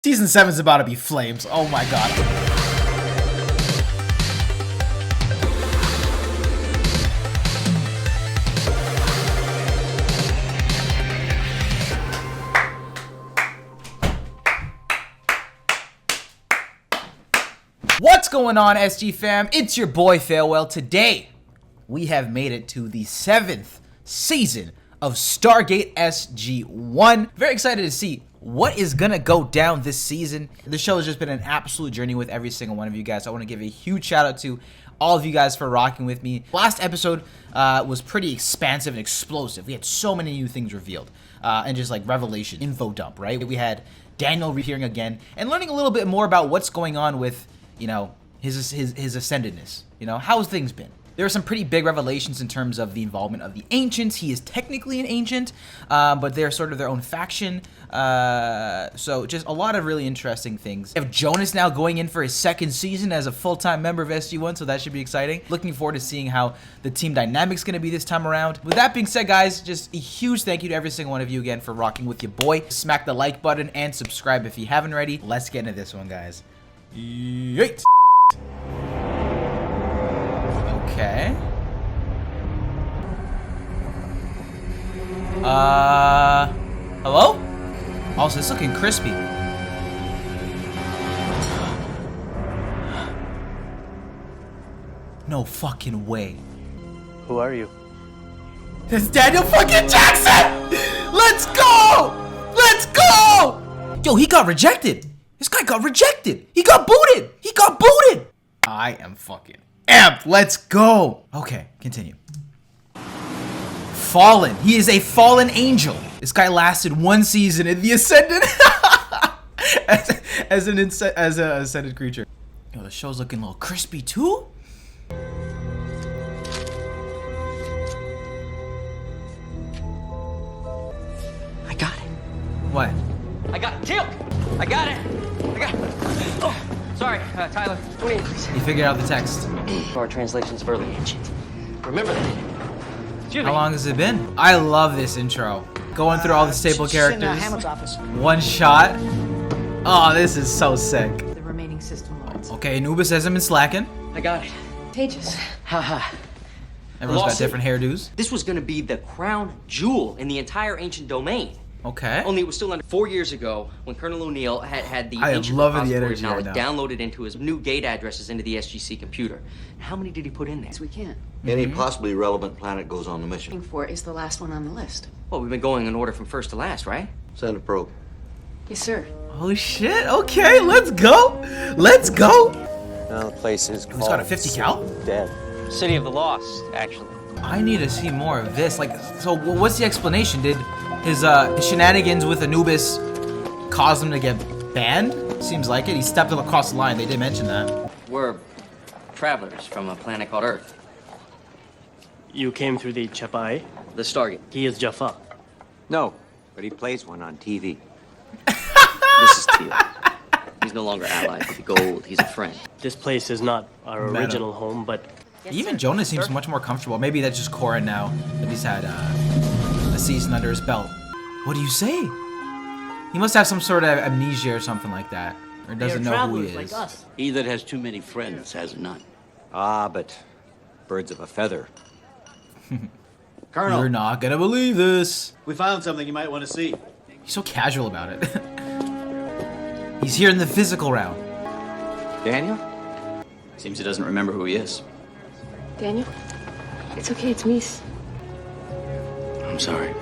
Season 7 is about to be flames. Oh my god. What's going on, SG fam? It's your boy Farewell. Today, we have made it to the 7th season of Stargate SG-1. Very excited to see what is gonna go down this season. The show has just been an absolute journey with every single one of you guys. I want to give a huge shout out to all of you guys for rocking with me. Last episode was pretty expansive and explosive. We had so many new things revealed and just like revelation, info dump, right? We had Daniel reappearing again and learning a little bit more about what's going on with, you know, his ascendedness. You know, how's things been? There are some pretty big revelations in terms of the involvement of the Ancients. He is technically an Ancient, but they're sort of their own faction. So just a lot of really interesting things. We have Jonas now going in for his 2nd season as a full-time member of SG-1, so that should be exciting. Looking forward to seeing how the team dynamic's going to be this time around. With that being said, guys, just a huge thank you to every single one of you again for rocking with your boy. Smack the like button and subscribe if you haven't already. Let's get into this one, guys. Yeet! Okay. Hello? Also, it's looking crispy. No fucking way. Who are you? It's Daniel fucking Jackson! Let's go! Let's go! Yo, he got rejected. This guy got rejected. He got booted. He got booted. I am fucking amped. Let's go. Okay, continue. Fallen. He is a fallen angel. This guy lasted 1 season in the Ascended as an ascended creature. Yo, the show's looking a little crispy too. I got it. What? I got Teal. I got it. I got it. Oh, sorry, Tyler. 28, please. You figured out the text. Our translation's fairly ancient. Remember that. How long has it been? I love this intro. Going through all the staple characters. Hammond's office. One shot. Oh, this is so sick. The remaining system lords. Okay, Anubis hasn't been slacking. I got it. Contagious. Haha. Everyone's got Lost it. different hairdos. This was gonna be the crown jewel in the entire ancient domain. Okay. Only it was still under 4 years ago when Colonel O'Neill had the I am ancient loving the repository of energy right knowledge downloaded into his new gate addresses into the SGC computer. How many did he put in there? We can't. Any possibly relevant planet goes on the mission. Looking for is the last one on the list. Well, we've been going in order from first to last, right? Send a probe. Yes, sir. Oh shit. Okay, let's go. Let's go. No, the place is called He's got a 50 cal? Dead. City of the Lost, actually. I need to see more of this. Like, so what's the explanation? Did his shenanigans with Anubis cause him to get banned? Seems like it. He stepped across the line. They did mention that. We're travelers from a planet called Earth, You came through the Chapai. the Stargate. He is Jaffa. No, but he plays one on TV. This is Teal. He's no longer allied with the gold. He's a friend. This place is not our Meta. original home, but Even Jonas seems much more comfortable. Maybe that's just Cora now that he's had a season under his belt. What do you say? He must have some sort of amnesia or something like that. Or doesn't know who he is. He that has too many friends has none. Ah, but birds of a feather. Colonel, You're not gonna believe this. we found something you might want to see. He's so casual about it. He's here in the physical realm. Daniel? Seems he doesn't remember who he is. Daniel? It's okay, it's me. I'm sorry.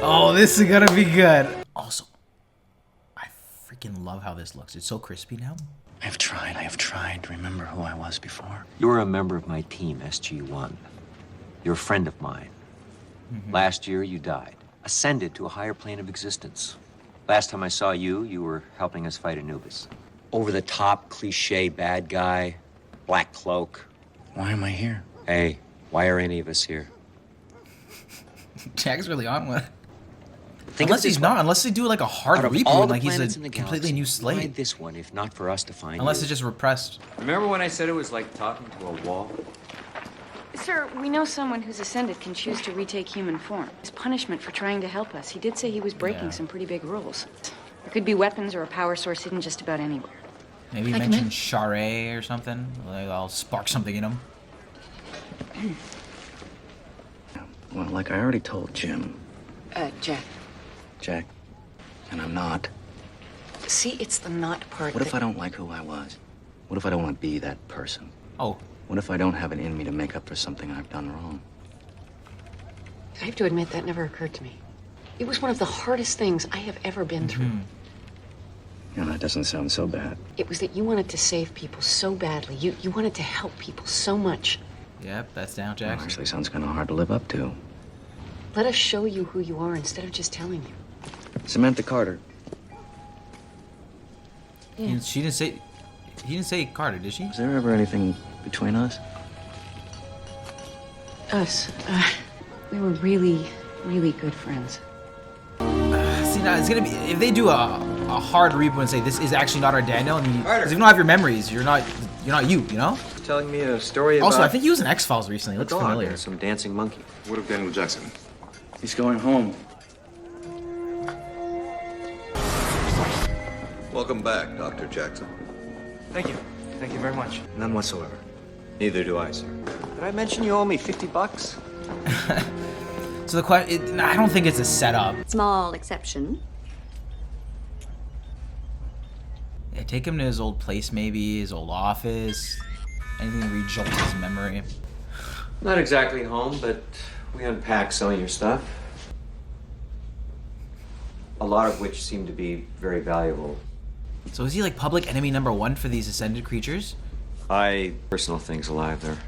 Oh, this is gonna be good. Also, I freaking love how this looks. It's so crispy now. I have tried to remember who I was before. You're a member of my team, SG-1. You're a friend of mine. Last year, you died, ascended to a higher plane of existence. Last time I saw you, you were helping us fight Anubis. Over-the-top, cliche bad guy, black cloak. Why am I here? Hey, why are any of us here? Jack's really on one. Think Unless of this he's one. not. Unless they do like a hard Out of all reboot, the like he's planets a in the completely galaxy, new why slate. this one, if not for us to find Unless you? it's just repressed. Remember when I said it was like talking to a wall? Sir, we know someone who's ascended can choose to retake human form. His punishment for trying to help us. He did say he was breaking some pretty big rules. There could be weapons or a power source hidden just about anywhere. Maybe mention Charé or something. Like, I'll spark something in him. Well, like I already told Jim. Jack. Jack. And I'm not. See, it's the not part. What if I don't like who I was? What if I don't want to be that person? Oh. What if I don't have it in me to make up for something I've done wrong? I have to admit, that never occurred to me. It was one of the hardest things I have ever been through. You know, that doesn't sound so bad. It was that you wanted to save people so badly. You wanted to help people so much. Yep, that's down, Well, Jackson. actually sounds kind of hard to live up to. Let us show you who you are instead of just telling you. Samantha Carter. She didn't say. He didn't say Carter, did she? Was there ever anything between us? Us. We were really, really good friends. See, now it's gonna be if they do a hard reboot and say this is actually not our Daniel, and because if you don't have your memories, you're not you know. Telling me a story about Also, I think he was in X-Files recently. a Looks dog familiar. and some dancing monkey. What of Daniel Jackson? He's going home. Welcome back, Dr. Jackson. Thank you. Thank you very much. None whatsoever. Neither do I, sir. Did I mention you owe me $50? So the question, I don't think it's a setup. Small exception. Yeah, take him to his old place, maybe his old office. Anything to rejolt his memory. Not exactly home, but we unpacked some of your stuff. A lot of which seemed to be very valuable. So is he like public enemy #1 for these ascended creatures? Personal things alive there.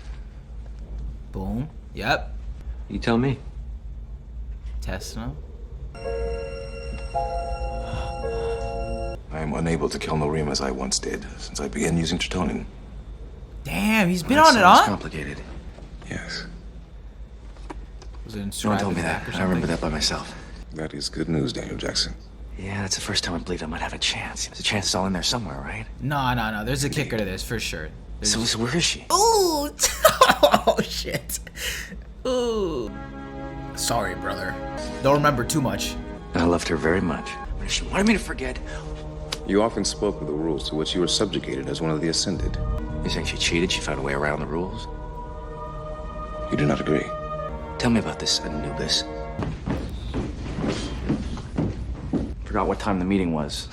Boom. Yep. You tell me. Tesla. I am unable to kill Norim as I once did, since I began using Tritonin. Damn, he's been That on it, sounds huh? complicated. Yes. Was it in Someone told me that. I remember that by myself. That is good news, Daniel Jackson. Yeah, that's the first time I believed I might have a chance. The chance is all in there somewhere, right? No. There's a kicker to this for sure. So where is she? Ooh! Oh shit! Ooh. Sorry, brother. Don't remember too much. I loved her very much. But if she wanted me to forget, You often spoke of the rules to which you were subjugated as one of the Ascended. you saying she cheated? She found a way around the rules? You do not agree. Tell me about this Anubis. Forgot what time the meeting was.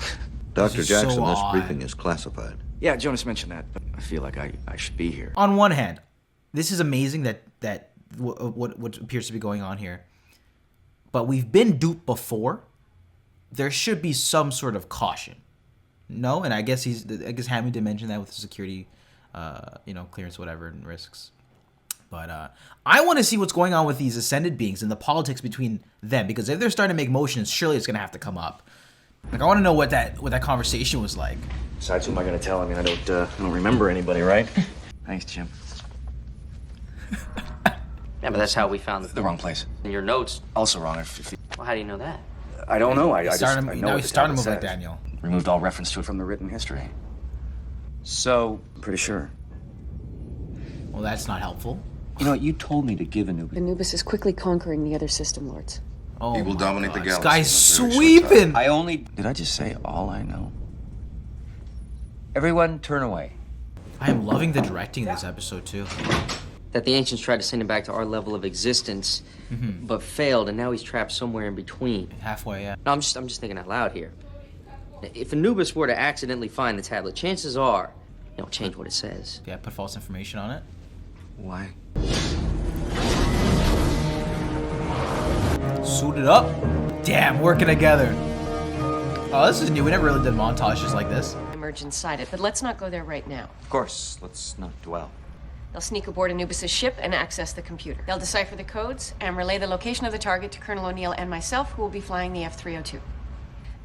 Dr. This is Jackson, so this odd. briefing is classified. Yeah, Jonas mentioned that, but I feel like I should be here. On one hand, this is amazing that what appears to be going on here. But we've been duped before. There should be some sort of caution. No, and I guess Hamilton mentioned that with the security, clearance, whatever, and risks. But I want to see what's going on with these ascended beings and the politics between them, because if they're starting to make motions, surely it's gonna have to come up. Like, I want to know what that conversation was like. Besides, who am I going to tell? I mean, I don't remember anybody, right? Thanks, Jim. Yeah, but that's how we found The wrong place. in your notes. Also wrong. Well, how do you know that? I don't know. I He's know starting to what move the tablet like says. Daniel. Removed all reference to it from the written history. So, pretty sure. Well, that's not helpful. You know, you told me to give Anubis. Anubis is quickly conquering the other system lords. Oh, He will my dominate the God. galaxy. This guy's in a very short sweeping. I only... Did I just say all I know? Everyone turn away. I am loving the directing in this episode too. That the ancients tried to send him back to our level of existence, but failed, and now he's trapped somewhere in between. Halfway, yeah. No, I'm just thinking out loud here. If Anubis were to accidentally find the tablet, chances are he'll change what it says. Yeah, put false information on it. Why? Suited up. Damn, working together. Oh, this is new. We never really did montages like this. Emerge inside it, but let's not go there right now. Of course, let's not dwell. They'll sneak aboard Anubis' ship and access the computer. They'll decipher the codes and relay the location of the target to Colonel O'Neill and myself, who will be flying the F-302.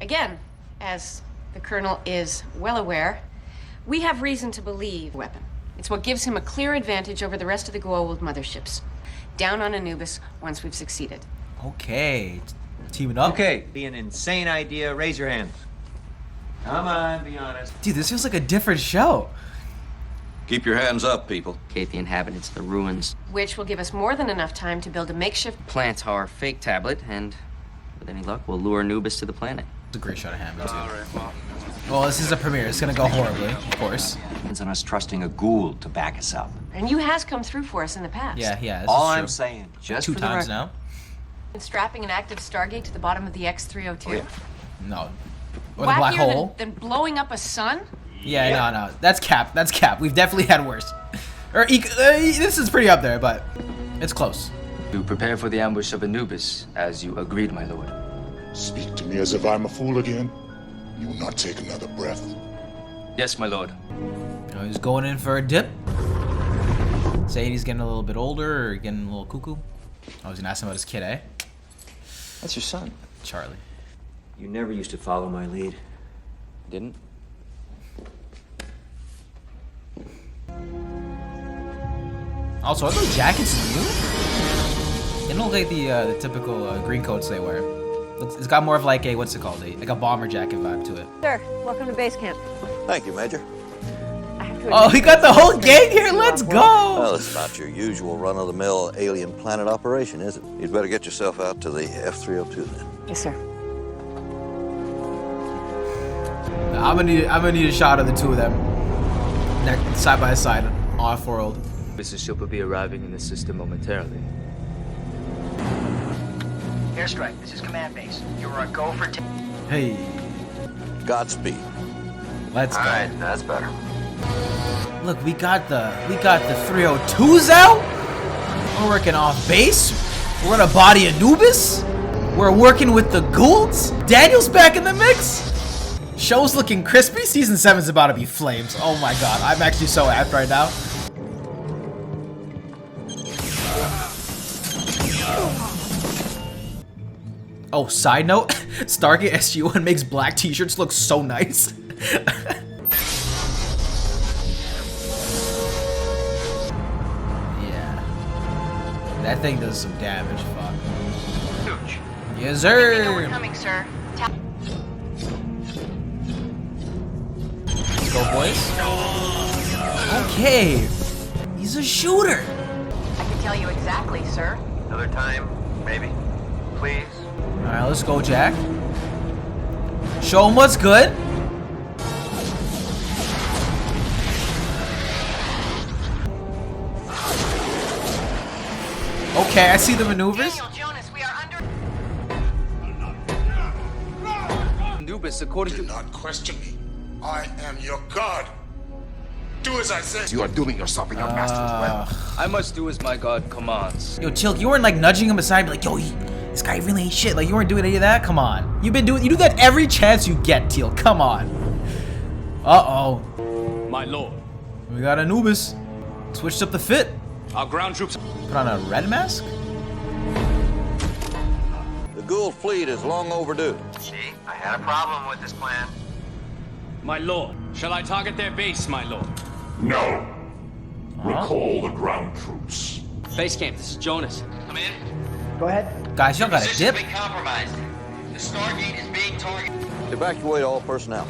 Again, as the Colonel is well aware, we have reason to believe the weapon. It's what gives him a clear advantage over the rest of the Goa'uld motherships. Down on Anubis once we've succeeded. Okay, teaming up. Okay, be an insane idea. Raise your hands. Come on, be honest. Dude, this feels like a different show. Keep your hands up, people. Locate the inhabitants of the ruins. Which will give us more than enough time to build a makeshift. Plant our fake tablet, and with any luck, we'll lure Anubis to the planet. It's a great shot of Hammond, too. Well, this is a premiere. It's gonna go horribly, of course. Depends on us trusting a ghoul to back us up. And you has come through for us in the past. Yeah, yeah. This All is true. I'm saying, just Two for the times record. now. And strapping an active Stargate to the bottom of the X-302. Oh, yeah. No. Or the black Wackier hole. than blowing up a sun? Yeah, no. That's cap. That's cap. We've definitely had worse. Or this is pretty up there, but it's close. To prepare for the ambush of Anubis, as you agreed, my lord. Speak to me as if I'm a fool again. You will not take another breath. Yes, my lord. Oh, he's going in for a dip. Saying he's getting a little bit older or getting a little cuckoo. Oh, he's gonna ask him about his kid, eh? That's your son. Charlie. You never used to follow my lead. Didn't? Also, are those jackets new? They don't look like the typical green coats they wear. It's got more of like a, what's it called? Like a bomber jacket vibe to it. Sir, welcome to base camp. Thank you, Major. Oh, he got the whole gang here. Let's go. Well, it's not your usual run-of-the-mill alien planet operation, is it? You'd better get yourself out to the F-302 then. Yes, sir. I'm gonna need a shot of the two of them, side by side, off-world. Mrs. Ship will be arriving in the system momentarily. Airstrike, this is command base. You're a go for Hey. Godspeed. Let's go. All right, that's better. Look, we got the 302s out. We're working off base. We're gonna body Anubis. We're working with the Goulds. Daniel's back in the mix. Show's looking crispy. Season 7's about to be flames. Oh my god, I'm actually so amped right now. Oh, side note, Stargate SG-1 makes black t-shirts look so nice. Yeah. That thing does some damage, fuck. Yes, sir. We're coming, sir. Let's go, boys. Okay. He's a shooter. I can tell you exactly, sir. Another time, maybe. Please. Alright, let's go, Jack. Show him what's good. Okay, I see the maneuvers. Daniel, Jonas, we are under... Anubis, according to... Do not question me. I am your god. Do as I say. You are dooming yourself and your master's well. I must do as my god commands. Yo, chill. You weren't like nudging him aside, and be like, yo, this guy really ain't shit. Like you weren't doing any of that. Come on. You do that every chance you get, Teal. Come on. Uh-oh. My lord. We got Anubis. Switched up the fit. Our ground troops. Put on a red mask. The Gould fleet is long overdue. See, I had a problem with this plan. My lord. Shall I target their base, my lord? No. Recall the ground troops. Base camp, this is Jonas. Come in. Go ahead. Guys, y'all got a dip. Been compromised. The Stargate is being targeted. Evacuate all personnel.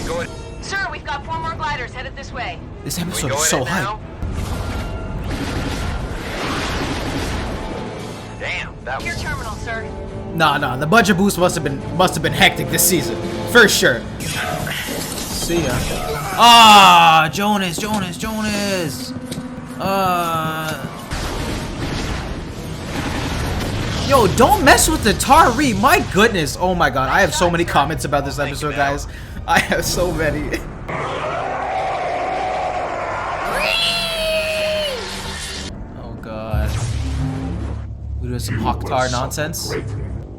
Go ahead. Sir, we've got 4 more gliders headed this way. This episode is so hype. Damn, that Your was... terminal, sir. Nah. The budget boost must have been hectic this season, for sure. See ya. Ah, Jonas. Yo, don't mess with the Tari. My goodness. Oh my god. I have so many comments about this episode, guys. I have so many. Oh god. We doing some Hawktar nonsense.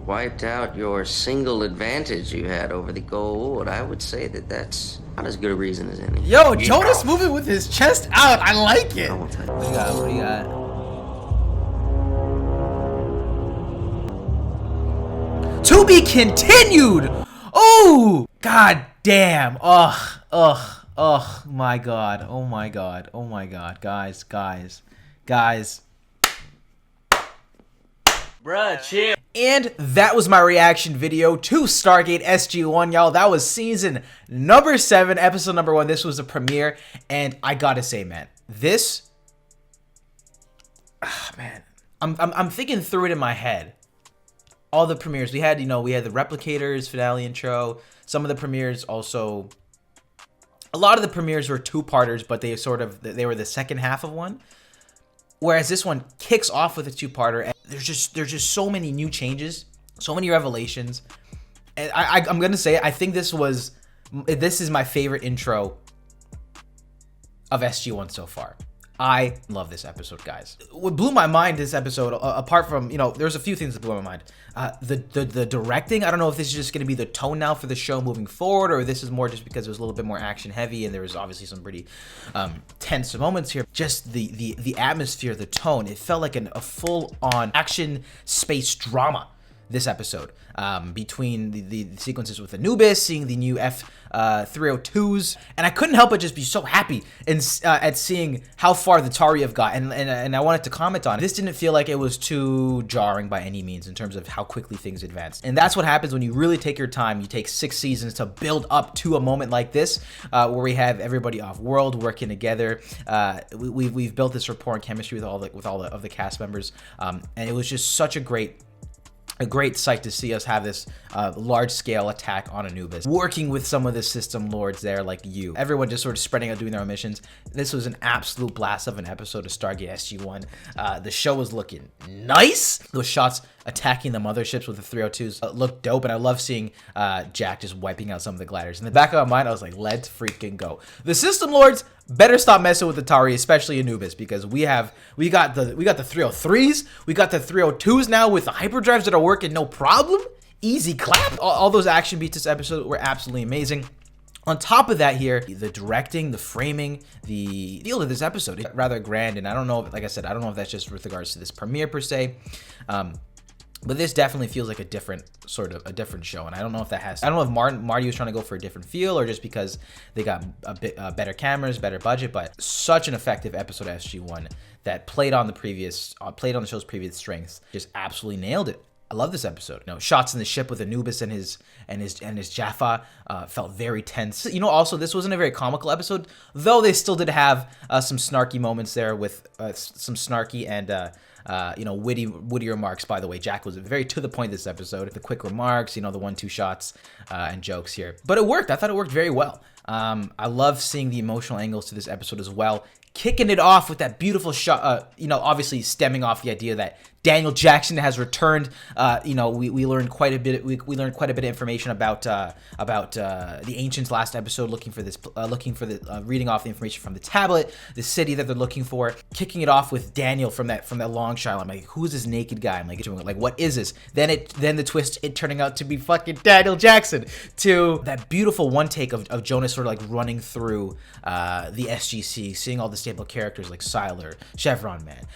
Wiped out your single advantage you had over the Gold. I would say that that's not as good a reason as any. Yo, Jonas moving with his chest out. I like it. What do you got? What do you got? To be continued. Oh, god damn. Ugh, my god. Oh my god. Guys. Bruh, chill. And that was my reaction video to Stargate SG-1, y'all. That was season number 7, episode number 1. This was a premiere, and I gotta say, man, this, man, I'm thinking through it in my head. All the premieres we had, we had the Replicators finale intro. Some of the premieres also, a lot of the premieres were two-parters, but they were the second half of one. Whereas this one kicks off with a two-parter, and there's just so many new changes, so many revelations. And I'm gonna say, I think this is my favorite intro of SG-1 so far. I love this episode, guys. What blew my mind this episode, apart from, there's a few things that blew my mind. The directing, I don't know if this is just going to be the tone now for the show moving forward, or this is more just because it was a little bit more action heavy and there was obviously some pretty tense moments here. Just the atmosphere, the tone, it felt like a full-on action space drama this episode. Between the sequences with Anubis, seeing the new F-302s, and I couldn't help but just be so happy at seeing how far the Tari have got, and I wanted to comment on it. This didn't feel like it was too jarring by any means in terms of how quickly things advanced, and that's what happens when you really take your time. You take 6 seasons to build up to a moment like this, where we have everybody off-world working together. We've built this rapport and chemistry with all of the cast members, and it was just such a great sight to see us have this large-scale attack on Anubis, working with some of the system lords there, like you. Everyone just sort of spreading out, doing their own missions. This was an absolute blast of an episode of Stargate SG-1. The show was looking nice. Those shots attacking the motherships with the 302s looked dope, and I love seeing Jack just wiping out some of the gliders. In the back of my mind, I was like, let's freaking go. The system lords better stop messing with the Tari, especially Anubis, because we got the 303s, we got the 302s now with the hyperdrives that are working no problem. Easy clap. All those action beats this episode were absolutely amazing. On top of that here, the directing, the framing, the feel of this episode is rather grand, and I don't know, like I said, I don't know if that's just with regards to this premiere per se. But this definitely feels like a different show, and I don't know if Marty was trying to go for a different feel, or just because they got a bit better cameras, better budget. But such an effective episode of SG-1 that played on the show's previous strengths, just absolutely nailed it. I love this episode. Shots in the ship with Anubis and his Jaffa felt very tense. Also, this wasn't a very comical episode, though they still did have some snarky moments there with some snarky and witty remarks. By the way, Jack was very to the point this episode. The quick remarks, the 1-2 shots and jokes here. But it worked. I thought it worked very well. I love seeing the emotional angles to this episode as well. Kicking it off with that beautiful shot, obviously stemming off the idea that Daniel Jackson has returned. We learned quite a bit. We learned quite a bit of information about the Ancients last episode, reading off the information from the tablet, the city that they're looking for. Kicking it off with Daniel from that long shot. I'm like, who's this naked guy? I'm like, what is this? Then the twist, it turning out to be fucking Daniel Jackson. To that beautiful one take of Jonas sort of like running through the SGC, seeing all the staple characters like Siler, Chevron Man.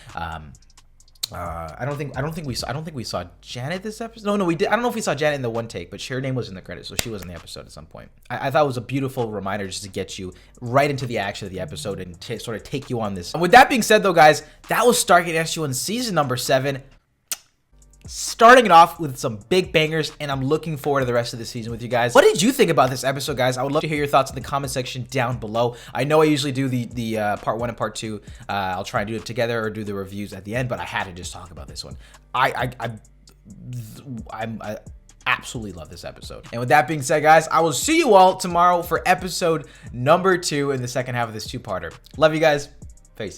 I don't think we saw Janet this episode. No, we did. I don't know if we saw Janet in the one take, but her name was in the credits, so she was in the episode at some point. I thought it was a beautiful reminder just to get you right into the action of the episode and to sort of take you on this. With that being said, though, guys, that was Stargate SG-1 season number 7. Starting it off with some big bangers, and I'm looking forward to the rest of the season with you guys. What did you think about this episode, guys? I would love to hear your thoughts in the comment section down below. I know I usually do the part 1 and part 2. I'll try and do it together or do the reviews at the end, but I had to just talk about this one. I absolutely love this episode. And with that being said, guys, I will see you all tomorrow for episode number 2 in the second half of this 2-parter. Love you guys.